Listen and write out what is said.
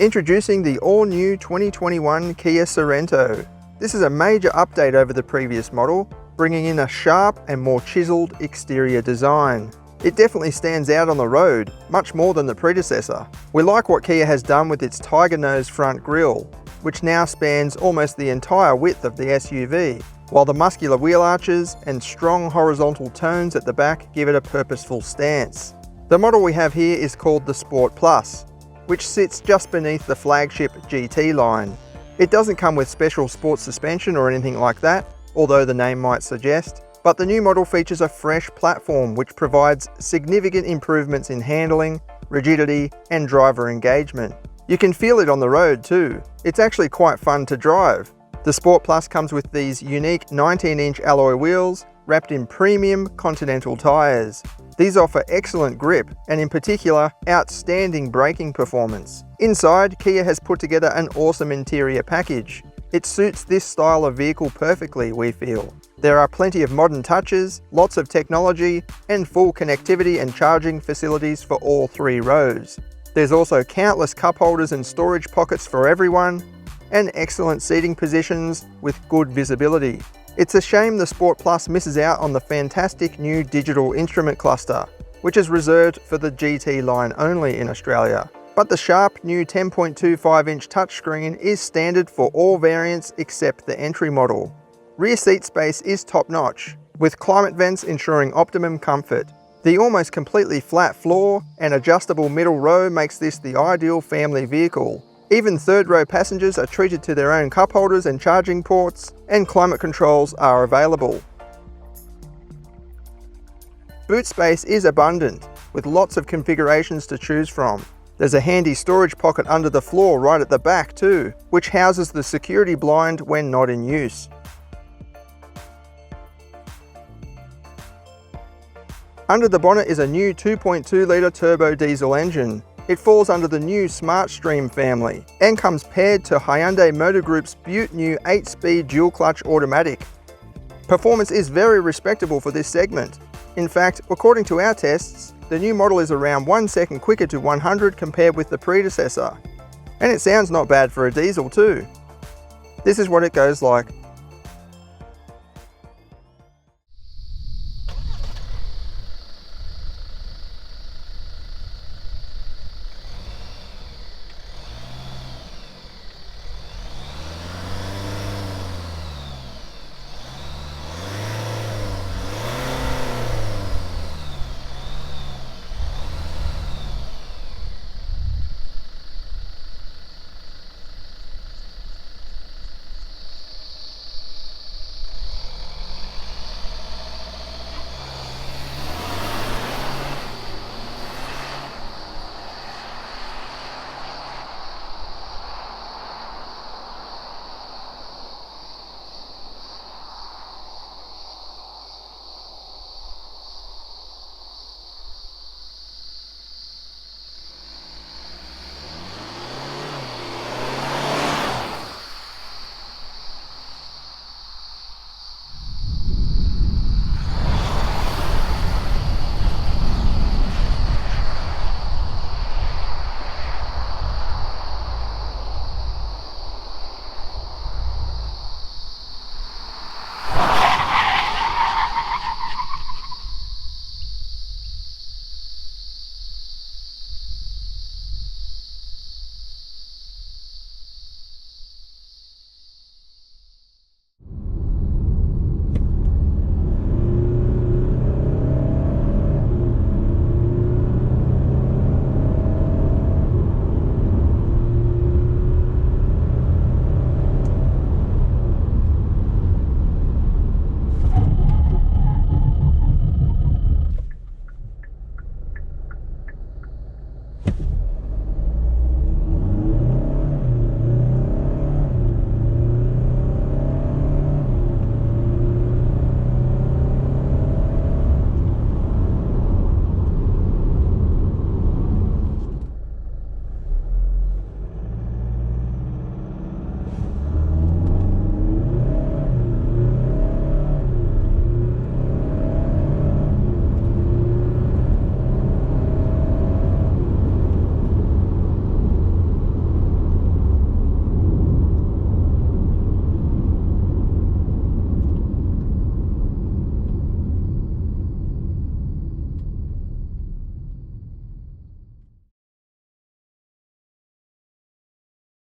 Introducing the all-new 2021 Kia Sorento. This is a major update over the previous model, bringing in a sharp and more chiseled exterior design. It definitely stands out on the road, much more than the predecessor. We like what Kia has done with its tiger nose front grille, which now spans almost the entire width of the SUV, while the muscular wheel arches and strong horizontal tones at the back give it a purposeful stance. The model we have here is called the Sport Plus, which sits just beneath the flagship GT line. It doesn't come with special sports suspension or anything like that, although the name might suggest, but the new model features a fresh platform which provides significant improvements in handling, rigidity and driver engagement. You can feel it on the road too. It's actually quite fun to drive. The Sport Plus comes with these unique 19-inch alloy wheels wrapped in premium Continental tyres. These offer excellent grip and in particular outstanding braking performance. Inside, Kia has put together an awesome interior package. It suits this style of vehicle perfectly, we feel. There are plenty of modern touches, lots of technology and full connectivity and charging facilities for all three rows. There's also countless cup holders and storage pockets for everyone, and excellent seating positions with good visibility. It's a shame the Sport Plus misses out on the fantastic new digital instrument cluster, which is reserved for the GT line only in Australia. But the sharp new 10.25-inch touchscreen is standard for all variants except the entry model. Rear seat space is top-notch, with climate vents ensuring optimum comfort. The almost completely flat floor and adjustable middle row makes this the ideal family vehicle. Even third-row passengers are treated to their own cup holders and charging ports, and climate controls are available. Boot space is abundant, with lots of configurations to choose from. There's a handy storage pocket under the floor right at the back too, which houses the security blind when not in use. Under the bonnet is a new 2.2-litre turbo diesel engine. It falls under the new SmartStream family and comes paired to Hyundai Motor Group's Butte new 8-speed dual-clutch automatic. Performance is very respectable for this segment. In fact, according to our tests, the new model is around 1 second quicker to 100 compared with the predecessor. And it sounds not bad for a diesel too. This is what it goes like